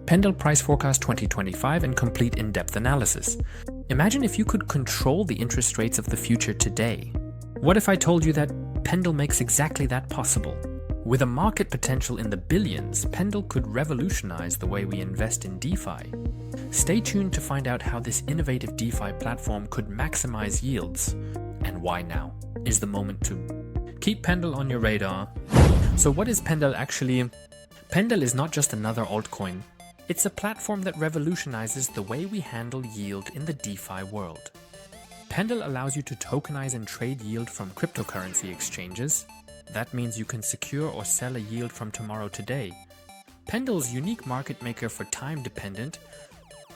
PENDLE Price Forecast 2025 and complete in-depth analysis. Imagine if you could control the interest rates of the future today. What if I told you that PENDLE makes exactly that possible? With a market potential in the billions, PENDLE could revolutionize the way we invest in DeFi. Stay tuned to find out how this innovative DeFi platform could maximize yields. And why now is the moment to keep PENDLE on your radar. So what is PENDLE actually? PENDLE is not just another altcoin. It's a platform that revolutionizes the way we handle yield in the DeFi world. PENDLE allows you to tokenize and trade yield from cryptocurrency exchanges. That means you can secure or sell a yield from tomorrow today. PENDLE's unique market maker for time dependent.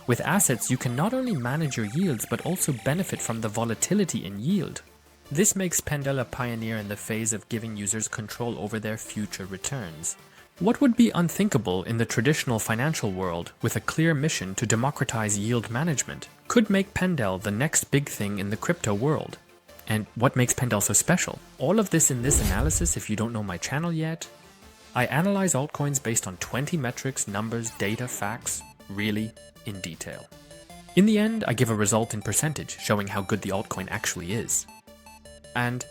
With assets, you can not only manage your yields but also benefit from the volatility in yield. This makes PENDLE a pioneer in the phase of giving users control over their future returns. What would be unthinkable in the traditional financial world with a clear mission to democratize yield management could make PENDLE the next big thing in the crypto world. And what makes PENDLE so special? All of this in this analysis if you don't know my channel yet. I analyze altcoins based on 20 metrics, numbers, data, facts, really in detail. In the end, I give a result in percentage showing how good the altcoin actually is. And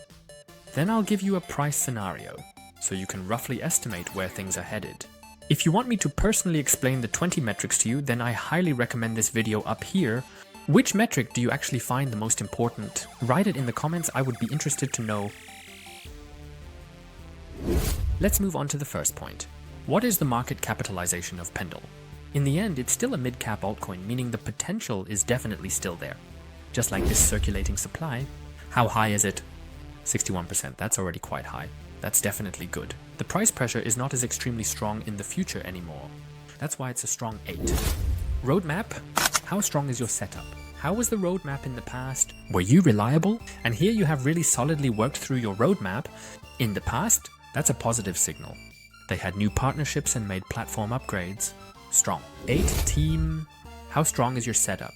then I'll give you a price scenario so you can roughly estimate where things are headed. If you want me to personally explain the 20 metrics to you, then I highly recommend this video up here. Which metric do you actually find the most important? Write it in the comments, I would be interested to know. Let's move on to the first point. What is the market capitalization of PENDLE? In the end, it's still a mid-cap altcoin, meaning the potential is definitely still there. Just like this circulating supply. How high is it? 61%, that's already quite high. That's definitely good. The price pressure is not as extremely strong in the future anymore. That's why it's a strong 8. Roadmap? How strong is your setup? How was the roadmap in the past? Were you reliable? And here you have really solidly worked through your roadmap. In the past, that's a positive signal. They had new partnerships and made platform upgrades. Strong. 8. Team. How strong is your setup?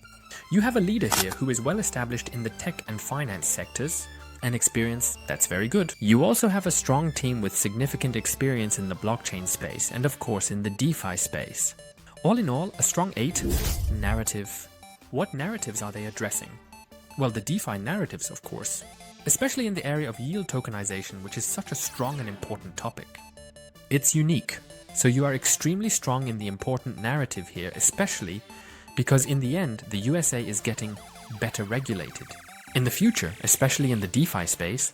You have a leader here who is well established in the tech and finance sectors and experience. That's very good. You also have a strong team with significant experience in the blockchain space and of course in the DeFi space. All in all, a strong 8. Narrative. What narratives are they addressing? Well, the DeFi narratives, of course, especially in the area of yield tokenization, which is such a strong and important topic. It's unique, so you are extremely strong in the important narrative here, especially because in the end, the USA is getting better regulated. In the future, especially in the DeFi space,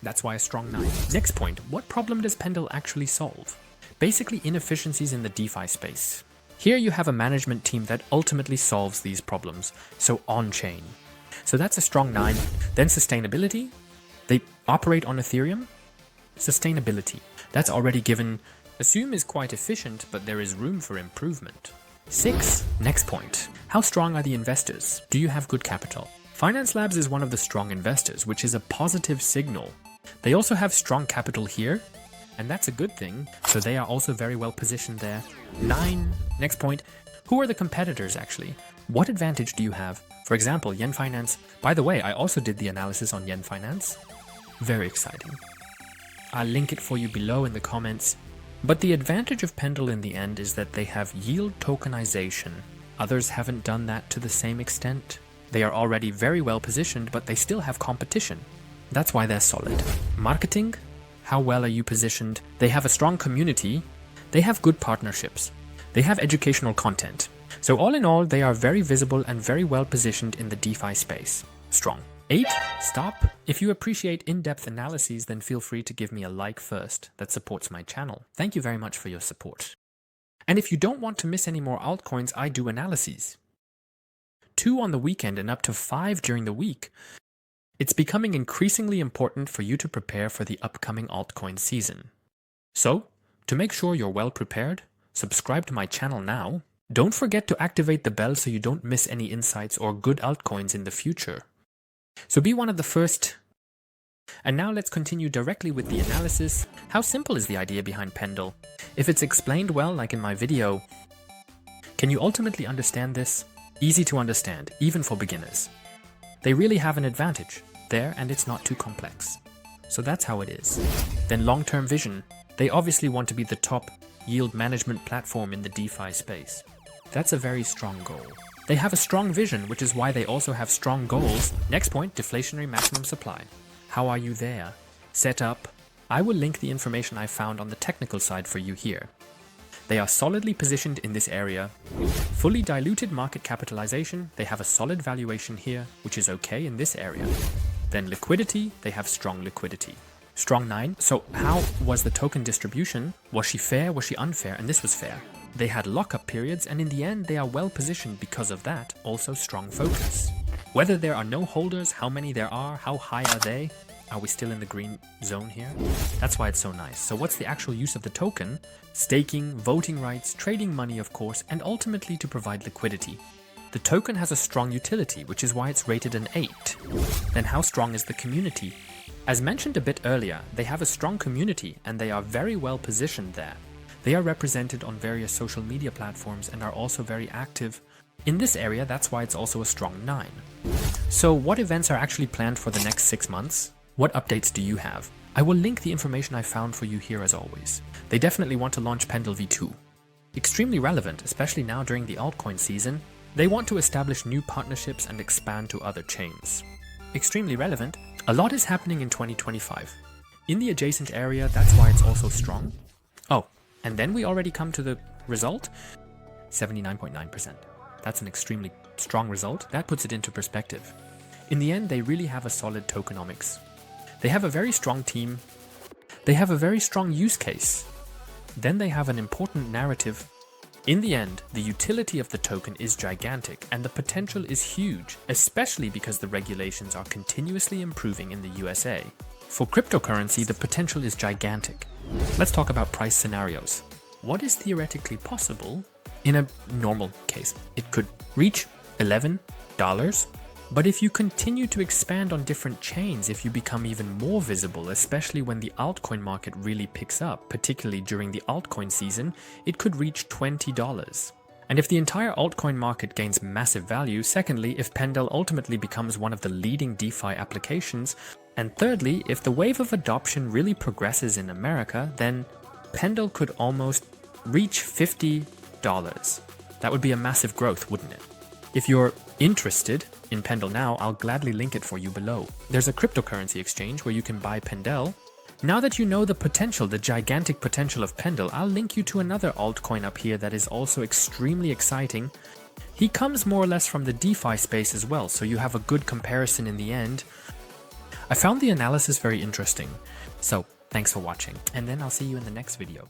that's why a strong 9. Next point, what problem does PENDLE actually solve? Basically inefficiencies in the DeFi space. Here you have a management team that ultimately solves these problems, so on-chain. So that's a strong 9. Then sustainability. They operate on Ethereum. Sustainability. That's already given. Assume is quite efficient, but there is room for improvement. 6. Next point. How strong are the investors? Do you have good capital? Finance Labs is one of the strong investors, which is a positive signal. They also have strong capital here, and that's a good thing, so they are also very well positioned there. 9. Next point. Who are the competitors actually? What advantage do you have? For example, Yen Finance. By the way, I also did the analysis on Yen Finance. Very exciting. I'll link it for you below in the comments. But the advantage of PENDLE in the end is that they have yield tokenization. Others haven't done that to the same extent. They are already very well positioned, but they still have competition. That's why they're solid. Marketing? How well are you positioned? They have a strong community. They have good partnerships. They have educational content. So all in all, they are very visible and very well positioned in the DeFi space. Strong. 8. Stop. If you appreciate in-depth analyses, then feel free to give me a like first. That supports my channel. Thank you very much for your support. And if you don't want to miss any more altcoins, I do analyses. 2 on the weekend and up to 5 during the week. It's becoming increasingly important for you to prepare for the upcoming altcoin season. So, to make sure you're well prepared, subscribe to my channel now. Don't forget to activate the bell so you don't miss any insights or good altcoins in the future. So be one of the first. And now let's continue directly with the analysis. How simple is the idea behind PENDLE? If it's explained well, like in my video, can you ultimately understand this? Easy to understand, even for beginners. They really have an advantage there, and it's not too complex. So that's how it is. Then long-term vision. They obviously want to be the top yield management platform in the DeFi space. That's a very strong goal. They have a strong vision, which is why they also have strong goals. Next point, deflationary maximum supply. How are you there? Set up. I will link the information I found on the technical side for you here. They are solidly positioned in this area. Fully diluted market capitalization, they have a solid valuation here, which is okay in this area. Then liquidity, they have strong liquidity. Strong 9. So how was the token distribution? Was she fair? Was she unfair? And this was fair. They had lockup periods, and in the end they are well positioned because of that. Also strong focus. Whether there are no holders, how many there are, how high are they? Are we still in the green zone here? That's why it's so nice. So what's the actual use of the token? Staking, voting rights, trading money of course, and ultimately to provide liquidity. The token has a strong utility, which is why it's rated an 8. Then how strong is the community? As mentioned a bit earlier, they have a strong community and they are very well positioned there. They are represented on various social media platforms and are also very active. In this area, that's why it's also a strong 9. So what events are actually planned for the next 6 months? What updates do you have? I will link the information I found for you here as always. They definitely want to launch Pendle V2. Extremely relevant, especially now during the altcoin season. They want to establish new partnerships and expand to other chains. Extremely relevant. A lot is happening in 2025. In the adjacent area, that's why it's also strong. Oh, and then we already come to the result. 79.9%. That's an extremely strong result. That puts it into perspective. In the end, they really have a solid tokenomics. They have a very strong team. They have a very strong use case. Then they have an important narrative. In the end, the utility of the token is gigantic and the potential is huge, especially because the regulations are continuously improving in the USA. For cryptocurrency, the potential is gigantic. Let's talk about price scenarios. What is theoretically possible in a normal case? It could reach $11, but if you continue to expand on different chains, if you become even more visible, especially when the altcoin market really picks up, particularly during the altcoin season, it could reach $20. And if the entire altcoin market gains massive value, secondly, if Pendle ultimately becomes one of the leading DeFi applications, and thirdly, if the wave of adoption really progresses in America, then Pendle could almost reach $50. That would be a massive growth, wouldn't it? If you're interested in Pendle now, I'll gladly link it for you below. There's a cryptocurrency exchange where you can buy Pendle. Now that you know the potential, the gigantic potential of Pendle, I'll link you to another altcoin up here that is also extremely exciting. He comes more or less from the DeFi space as well, so you have a good comparison in the end. I found the analysis very interesting. So thanks for watching, and then I'll see you in the next video.